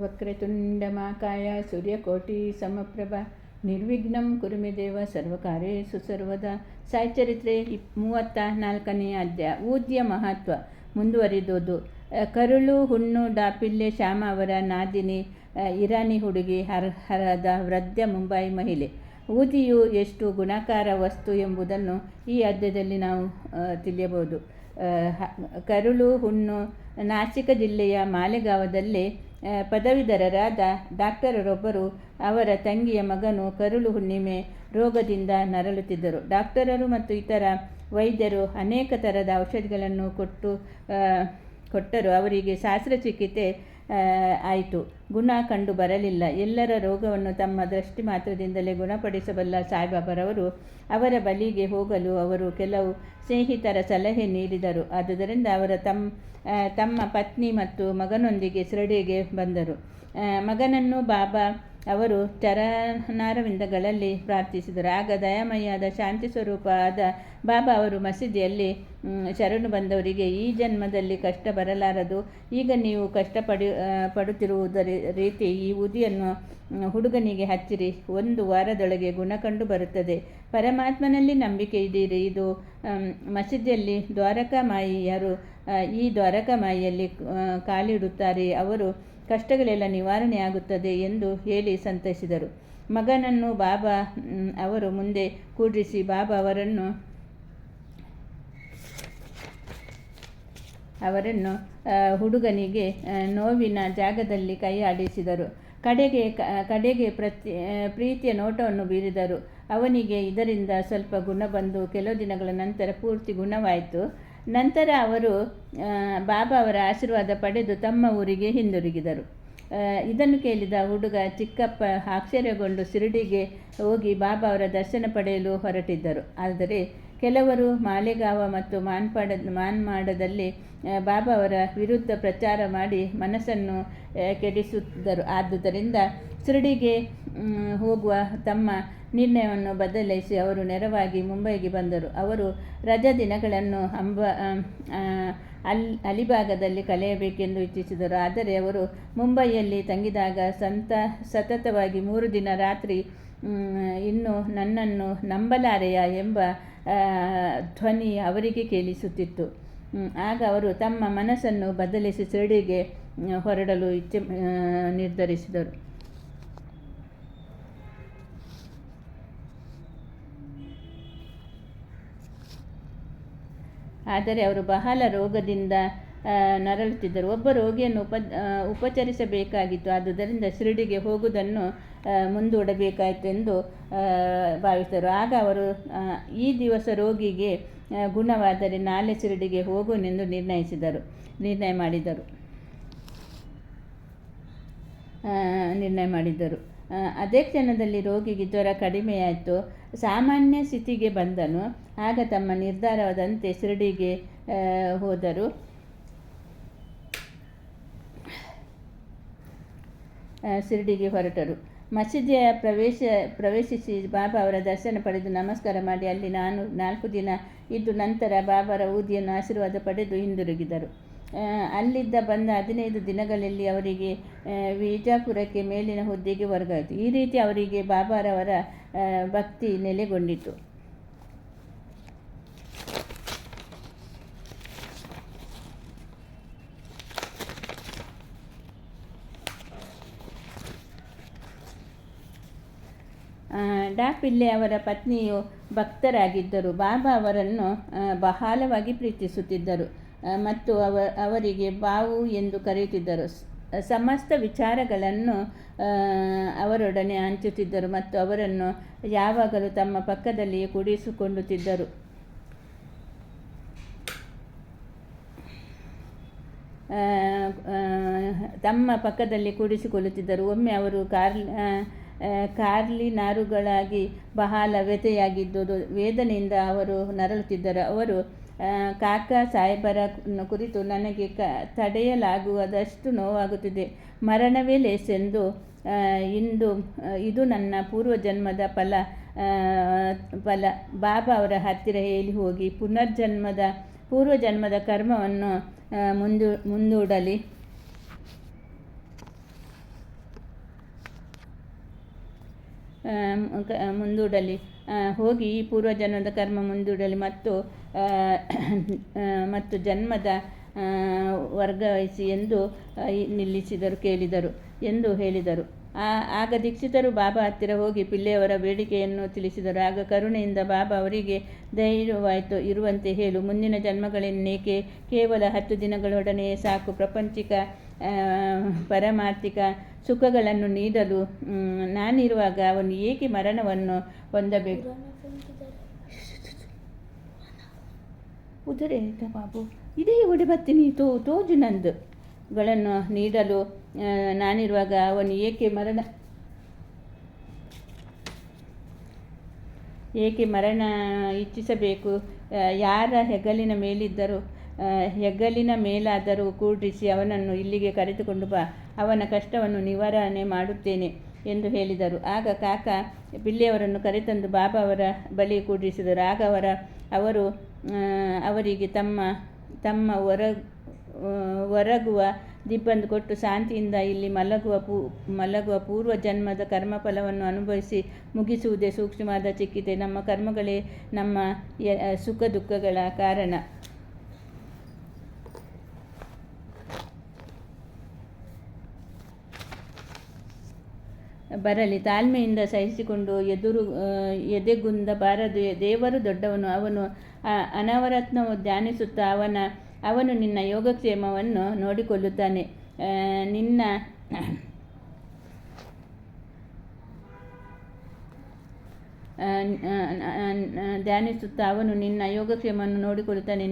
ವಕ್ರತುಂಡಮಾಕಾಯ ಸೂರ್ಯಕೋಟಿ ಸಮಪ್ರಭ ನಿರ್ವಿಘ್ನಂ ಕುರು ಮೇ ದೇವ ಸರ್ವಕಾರ್ಯೇಷು ಸರ್ವದಾ. ಸಾಯಿಚರಿತ್ರೆ 34ನೇ ಅಧ್ಯಾಯ. ಊದ್ಯ ಮಹತ್ವ ಮುಂದುವರಿದುದು. ಕರುಳು ಹುಣ್ಣು ಡಾಪಿಲ್ಲೆ ಶ್ಯಾಮ ಅವರ ನಾದಿನಿ, ಇರಾನಿ ಹುಡುಗಿ, ಹರದ ವೃದ್ಧ ಮುಂಬೈ ಮಹಿಳೆ. ಊದಿಯು ಎಷ್ಟು ಗುಣಕಾರ ವಸ್ತು ಎಂಬುದನ್ನು ಈ ಅಧ್ಯಾಯದಲ್ಲಿ ನಾವು ತಿಳಿಯಬಹುದು. ಕರುಳು ಹುಣ್ಣು ನಾಸಿಕ ಜಿಲ್ಲೆಯ ಮಾಲೆಗಾವದಲ್ಲಿ ಪದವೀಧರರಾದ ಡಾಕ್ಟರರೊಬ್ಬರು ಅವರ ತಂಗಿಯ ಮಗನು ಕರುಳು ಹುಣ್ಣಿಮೆ ರೋಗದಿಂದ ನರಳುತ್ತಿದ್ದರು. ಡಾಕ್ಟರರು ಮತ್ತು ಇತರ ವೈದ್ಯರು ಅನೇಕ ಥರದ ಔಷಧಿಗಳನ್ನು ಕೊಟ್ಟರು. ಅವರಿಗೆ ಶಸ್ತ್ರಚಿಕಿತ್ಸೆ ಆಯಿತು, ಗುಣ ಕಂಡು ಬರಲಿಲ್ಲ. ಎಲ್ಲರ ರೋಗವನ್ನು ತಮ್ಮ ದೃಷ್ಟಿ ಮಾತ್ರದಿಂದಲೇ ಗುಣಪಡಿಸಬಲ್ಲ ಸಾಯಿಬಾಬಾರವರು ಅವರ ಬಳಿಗೆ ಹೋಗಲು ಅವರು ಕೆಲವು ಸ್ನೇಹಿತರ ಸಲಹೆ ನೀಡಿದರು. ಆದುದರಿಂದ ಅವರು ತಮ್ಮ ಪತ್ನಿ ಮತ್ತು ಮಗನೊಂದಿಗೆ ಶಿರಡಿಗೆ ಬಂದರು. ಮಗನನ್ನು ಬಾಬಾ ಅವರು ಚರಣಾರವಿಂದಗಳಲ್ಲಿ ಪ್ರಾರ್ಥಿಸಿದರು. ಆಗ ದಯಾಮಯಿಯಾದ ಶಾಂತಿ ಸ್ವರೂಪ ಆದ ಬಾಬಾ ಅವರು ಮಸೀದಿಯಲ್ಲಿ ಶರಣು ಬಂದವರಿಗೆ, ಈ ಜನ್ಮದಲ್ಲಿ ಕಷ್ಟ ಬರಲಾರದು. ಈಗ ನೀವು ಪಡುತ್ತಿರುವುದರ ರೀತಿ ಈ ಊದಿಯನ್ನು ಹುಡುಗನಿಗೆ ಹಚ್ಚಿರಿ, 1 ವಾರದೊಳಗೆ ಗುಣ ಕಂಡು ಬರುತ್ತದೆ. ಪರಮಾತ್ಮನಲ್ಲಿ ನಂಬಿಕೆ ಇದ್ದೀರಿ. ಇದು ಮಸೀದಿಯಲ್ಲಿ ದ್ವಾರಕಾಮಾಯಿಯರು ಈ ದ್ವಾರಕಾಮಾಯಿಯಲ್ಲಿ ಕಾಲಿಡುತ್ತಾರೆ, ಅವರು ಕಷ್ಟಗಳೆಲ್ಲ ನಿವಾರಣೆಯಾಗುತ್ತದೆ ಎಂದು ಹೇಳಿ ಸಂತೈಸಿದರು. ಮಗನನ್ನು ಬಾಬಾ ಅವರು ಮುಂದೆ ಕೂಡಿಸಿ ಬಾಬಾ ಅವರನ್ನು ಹುಡುಗನಿಗೆ ನೋವಿನ ಜಾಗದಲ್ಲಿ ಕೈ ಆಡಿಸಿದರು. ಕಡೆಗೆ ಪ್ರೀತಿಯ ನೋಟವನ್ನು ಬೀರಿದರು. ಅವನಿಗೆ ಇದರಿಂದ ಸ್ವಲ್ಪ ಗುಣ ಬಂದು ಕೆಲವು ದಿನಗಳ ನಂತರ ಪೂರ್ತಿ ಗುಣವಾಯಿತು. ನಂತರ ಅವರು ಬಾಬಾ ಅವರ ಆಶೀರ್ವಾದ ಪಡೆದು ತಮ್ಮ ಊರಿಗೆ ಹಿಂದಿರುಗಿದರು. ಇದನ್ನು ಕೇಳಿದ ಹುಡುಗ ಚಿಕ್ಕಪ್ಪ ಆಶ್ಚರ್ಯಗೊಂಡು ಶಿರಡಿಗೆ ಹೋಗಿ ಬಾಬಾ ಅವರ ದರ್ಶನ ಪಡೆಯಲು ಹೊರಟಿದ್ದರು. ಆದರೆ ಕೆಲವರು ಮಾಲೆಗಾವ ಮತ್ತು ಮಾನ್ಮಾಡದಲ್ಲಿ ಬಾಬಾ ಅವರ ವಿರುದ್ಧ ಪ್ರಚಾರ ಮಾಡಿ ಮನಸ್ಸನ್ನು ಕೆಡಿಸುತ್ತಿದ್ದರು. ಆದುದರಿಂದ ಶಿರಡಿಗೆ ಹೋಗುವ ತಮ್ಮ ನಿರ್ಣಯವನ್ನು ಬದಲಾಯಿಸಿ ಅವರು ನೇರವಾಗಿ ಮುಂಬೈಗೆ ಬಂದರು. ಅವರು ರಜಾ ದಿನಗಳನ್ನು ಅಲಿಬಾಗದಲ್ಲಿ ಕಳೆಯಬೇಕೆಂದು ಇಚ್ಛಿಸಿದರು. ಆದರೆ ಅವರು ಮುಂಬೈಯಲ್ಲಿ ತಂಗಿದಾಗ ಸತತವಾಗಿ 3 ದಿನ ರಾತ್ರಿ ಇನ್ನು ನನ್ನನ್ನು ನಂಬಲಾರೆಯಾ ಎಂಬ ಧ್ವನಿ ಅವರಿಗೆ ಕೇಳಿಸುತ್ತಿತ್ತು. ಆಗ ಅವರು ತಮ್ಮ ಮನಸ್ಸನ್ನು ಬದಲಿಸಿ ಶಿರಡಿಗೆ ಹೊರಡಲು ನಿರ್ಧರಿಸಿದರು. ಆದರೆ ಅವರು ಬಹಳ ರೋಗದಿಂದ ನರಳುತ್ತಿದ್ದರು. ಒಬ್ಬ ರೋಗಿಯನ್ನು ಉಪಚರಿಸಬೇಕಾಗಿತ್ತು. ಆದುದರಿಂದ ಶಿರಡಿಗೆ ಹೋಗುವುದನ್ನು ಮುಂದೂಡಬೇಕಾಯಿತು ಎಂದು ಭಾವಿಸಿದರು. ಆಗ ಅವರು ಈ ದಿವಸ ರೋಗಿಗೆ ಗುಣವಾದರೆ ನಾಳೆ ಶಿರಡಿಗೆ ಹೋಗುವನೆಂದು ನಿರ್ಣಯ ಮಾಡಿದರು. ಅದೇ ಕ್ಷಣದಲ್ಲಿ ರೋಗಿಗೆ ಜ್ವರ ಕಡಿಮೆಯಾಯಿತು, ಸಾಮಾನ್ಯ ಸ್ಥಿತಿಗೆ ಬಂದನು. ಆಗ ತಮ್ಮ ನಿರ್ಧಾರವಾದಂತೆ ಶಿರಡಿಗೆ ಹೊರಟರು. ಮಸೀದಿಯ ಪ್ರವೇಶಿಸಿ ಬಾಬಾ ಅವರ ದರ್ಶನ ಪಡೆದು ನಮಸ್ಕಾರ ಮಾಡಿ ಅಲ್ಲಿ 4 ದಿನ ಇದ್ದು ನಂತರ ಬಾಬಾರ ಊದಿಯನ್ನು ಆಶೀರ್ವಾದ ಪಡೆದು ಹಿಂದಿರುಗಿದರು. ಅಲ್ಲಿದ್ದ ಬಂದ 15 ದಿನಗಳಲ್ಲಿ ಅವರಿಗೆ ವಿಜಾಪುರಕ್ಕೆ ಮೇಲಿನ ಹುದ್ದೆಗೆ ವರ್ಗಾಯಿತು. ಈ ರೀತಿ ಅವರಿಗೆ ಬಾಬಾರವರ ಭಕ್ತಿ ನೆಲೆಗೊಂಡಿತು. ಡಾಪಿಲ್ಲೆ ಅವರ ಪತ್ನಿಯು ಭಕ್ತರಾಗಿದ್ದರು. ಬಾಬಾ ಅವರನ್ನು ಬಹಳವಾಗಿ ಪ್ರೀತಿಸುತ್ತಿದ್ದರು ಮತ್ತು ಅವರಿಗೆ ಬಾವು ಎಂದು ಕರೆಯುತ್ತಿದ್ದರು. ಸಮಸ್ತ ವಿಚಾರಗಳನ್ನು ಅವರೊಡನೆ ಹಂಚುತ್ತಿದ್ದರು ಮತ್ತು ಅವರನ್ನು ಯಾವಾಗಲೂ ತಮ್ಮ ಪಕ್ಕದಲ್ಲಿಯೇ ಕೂಡಿಸಿಕೊಳ್ಳುತ್ತಿದ್ದರು. ಒಮ್ಮೆ ಅವರು ಕಾರ್ಲಿ ನಾರುಗಳಾಗಿ ಬಹಳ ವ್ಯಥೆಯಾಗಿದ್ದುದು. ವೇದನೆಯಿಂದ ಅವರು ನರಳುತ್ತಿದ್ದರು. ಅವರು ಕಾಕಾ ಸಾಹೇಬರ ಕುರಿತು, ನನಗೆ ತಡೆಯಲಾಗುವುದಷ್ಟು ನೋವಾಗುತ್ತಿದೆ, ಮರಣವೇ ಲೇಸೆಂದು, ಇದು ನನ್ನ ಪೂರ್ವಜನ್ಮದ ಫಲ. ಬಾಬಾ ಅವರ ಹತ್ತಿರ ಹೇಳಿ ಹೋಗಿ ಪೂರ್ವಜನ್ಮದ ಕರ್ಮವನ್ನು ಮುಂದೂಡಲಿ. ಮುಂದೂಡಲಿ, ಹೋಗಿ ಈ ಪೂರ್ವಜನ್ಮದ ಕರ್ಮ ಮುಂದೂಡಲಿ ಮತ್ತು ಜನ್ಮದ ವರ್ಗಾಯಿಸಿ ಎಂದು ಕೇಳಿದರು ಎಂದು ಹೇಳಿದರು. ಆಗ ದೀಕ್ಷಿತರು ಬಾಬಾ ಹತ್ತಿರ ಹೋಗಿ ಪಿಲ್ಲೆಯವರ ಬೇಡಿಕೆಯನ್ನು ತಿಳಿಸಿದರು. ಆಗ ಕರುಣೆಯಿಂದ ಬಾಬಾ ಅವರಿಗೆ ಧೈರ್ಯವಾಯಿತು. ಇರುವಂತೆ ಹೇಳು, ಮುಂದಿನ ಜನ್ಮಗಳನ್ನೇಕೆ, ಕೇವಲ 10 ದಿನಗಳೊಡನೆಯೇ ಸಾಕು. ಪ್ರಾಪಂಚಿಕ ಪಾರಮಾರ್ಥಿಕ ಸುಖಗಳನ್ನು ನೀಡಲು ನಾನಿರುವಾಗ ಅವನು ಏಕೆ ಮರಣವನ್ನು ಹೊಂದಬೇಕು? ಉದರೆ ಬಾಬು ಇದೇ ಒಡೆ ಬರ್ತೀನಿ ತೋಜು ನಂದುಗಳನ್ನು ನೀಡಲು ನಾನಿರುವಾಗ ಅವನು ಏಕೆ ಮರಣ ಇಚ್ಛಿಸಬೇಕು? ಯಾರ ಹೆಗಲಿನ ಮೇಲಾದರೂ ಕೂಡಿಸಿ ಅವನನ್ನು ಇಲ್ಲಿಗೆ ಕರೆದುಕೊಂಡು ಬಾ, ಅವನ ಕಷ್ಟವನ್ನು ನಿವಾರಣೆ ಮಾಡುತ್ತೇನೆ ಎಂದು ಹೇಳಿದರು. ಆಗ ಕಾಕ ಪಿಲ್ಲೆಯವರನ್ನು ಕರೆತಂದು ಬಾಬಾ ಅವರ ಬಳಿ ಕೂಡಿಸಿದರು. ಆಗ ಅವರು ಅವರಿಗೆ ತಮ್ಮ ಹೊರಗುವ ದಿಬ್ಬಂದು ಕೊಟ್ಟು ಶಾಂತಿಯಿಂದ ಇಲ್ಲಿ ಮಲಗುವ ಪೂರ್ವ ಜನ್ಮದ ಕರ್ಮಫಲವನ್ನು ಅನುಭವಿಸಿ ಮುಗಿಸುವುದೇ ಸೂಕ್ಷ್ಮವಾದ ಚಿಕಿತ್ಸೆ. ನಮ್ಮ ಕರ್ಮಗಳೇ ನಮ್ಮ ಸುಖ ದುಃಖಗಳ ಕಾರಣ. ಬರಲಿ, ತಾಳ್ಮೆಯಿಂದ ಸಹಿಸಿಕೊಂಡು ಎದೆಗುಂದಬಾರದು. ದೇವರು ದೊಡ್ಡವನು, ಅವನು ಅನವರತ್ನ ಧ್ಯಾನಿಸುತ್ತಾ ಅವನು ನಿನ್ನ ಯೋಗಕ್ಷೇಮವನ್ನು ನೋಡಿಕೊಳ್ಳುತ್ತಾನೆ.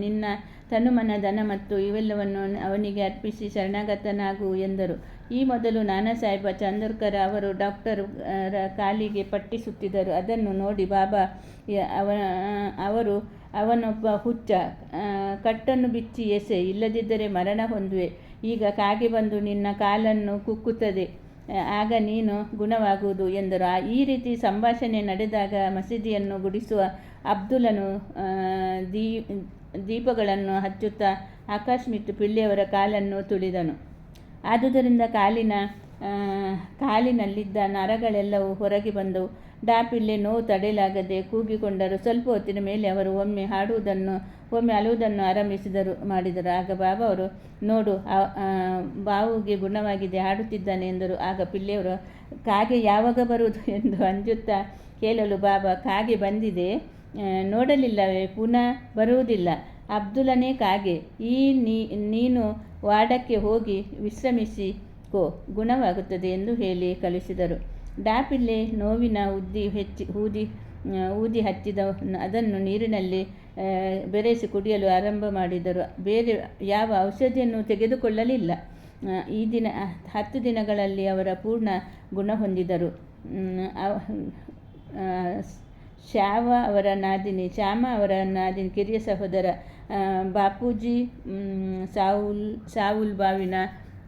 ನಿನ್ನ ತನುಮನ ಧನ ಮತ್ತು ಇವೆಲ್ಲವನ್ನು ಅವನಿಗೆ ಅರ್ಪಿಸಿ ಶರಣಾಗತನಾಗು ಎಂದರು. ಈ ಮೊದಲು ನಾನಾ ಸಾಹೇಬ ಚಂದೋರ್ಕರ್ ಅವರು ಡಾಕ್ಟರ್ ಕಾಲಿಗೆ ಪಟ್ಟಿ ಸುತ್ತಿದರು. ಅದನ್ನು ನೋಡಿ ಬಾಬಾ ಅವರು, ಅವನೊಬ್ಬ ಹುಚ್ಚ, ಕಟ್ಟನ್ನು ಬಿಚ್ಚಿ ಎಸೆ, ಇಲ್ಲದಿದ್ದರೆ ಮರಣ ಹೊಂದುವೆ. ಈಗ ಕಾಗೆ ಬಂದು ನಿನ್ನ ಕಾಲನ್ನು ಕುಕ್ಕುತ್ತದೆ, ಆಗ ನೀನು ಗುಣವಾಗುವುದು ಎಂದರು. ಈ ರೀತಿ ಸಂಭಾಷಣೆ ನಡೆದಾಗ ಮಸೀದಿಯನ್ನು ಗುಡಿಸುವ ಅಬ್ದುಲ್ಲನು ದೀಪಗಳನ್ನು ಹಚ್ಚುತ್ತಾ ಆಕಾಶ್ಮಿತ್ ಪಿಲ್ಲೆಯವರ ಕಾಲನ್ನು ತುಳಿದನು. ಆದುದರಿಂದ ಕಾಲಿನಲ್ಲಿದ್ದ ನರಗಳೆಲ್ಲವೂ ಹೊರಗೆ ಬಂದವು. ಪಿಲ್ಲೆ ನೋವು ತಡೆಯಲಾಗದೆ ಕೂಗಿಕೊಂಡರು. ಸ್ವಲ್ಪ ಹೊತ್ತಿನ ಮೇಲೆ ಅವರು ಒಮ್ಮೆ ಅಳುವುದನ್ನು ಮಾಡಿದರು. ಆಗ ಬಾಬಾ ಅವರು, ನೋಡು, ಬಾವುಗೆ ಗುಣವಾಗಿದೆ, ಹಾಡುತ್ತಿದ್ದಾನೆ ಎಂದರು. ಆಗ ಪಿಲ್ಲೆಯವರು, ಕಾಗೆ ಯಾವಾಗ ಬರುವುದು ಎಂದು ಅಂಜುತ್ತಾ ಕೇಳಲು ಬಾಬಾ, ಕಾಗೆ ಬಂದಿದೆ, ನೋಡಲಿಲ್ಲವೇ? ಪುನಃ ಬರುವುದಿಲ್ಲ. ಅಬ್ದುಲ್ಲನೇ ಕಾಗೆ. ನೀನು ವಾಡಕ್ಕೆ ಹೋಗಿ ವಿಶ್ರಮಿಸಿಕೋ, ಗುಣವಾಗುತ್ತದೆ ಎಂದು ಹೇಳಿ ಕಳಿಸಿದರು. ಪಿಲ್ಲೆ ನೋವಿನ ಊದಿ ಹಚ್ಚಿದ ಅದನ್ನು ನೀರಿನಲ್ಲಿ ಬೆರೆಸಿ ಕುಡಿಯಲು ಆರಂಭ ಮಾಡಿದರು. ಬೇರೆ ಯಾವ ಔಷಧಿಯನ್ನು ತೆಗೆದುಕೊಳ್ಳಲಿಲ್ಲ. ಈ 10 ದಿನಗಳಲ್ಲಿ ಅವರ ಪೂರ್ಣ ಗುಣ ಹೊಂದಿದರು. ಶ್ಯಾಮ ಅವರ ನಾದಿನಿ ಕಿರಿಯ ಸಹೋದರ ಬಾಪೂಜಿ ಸಾವುಲ್ ಬಾವಿನ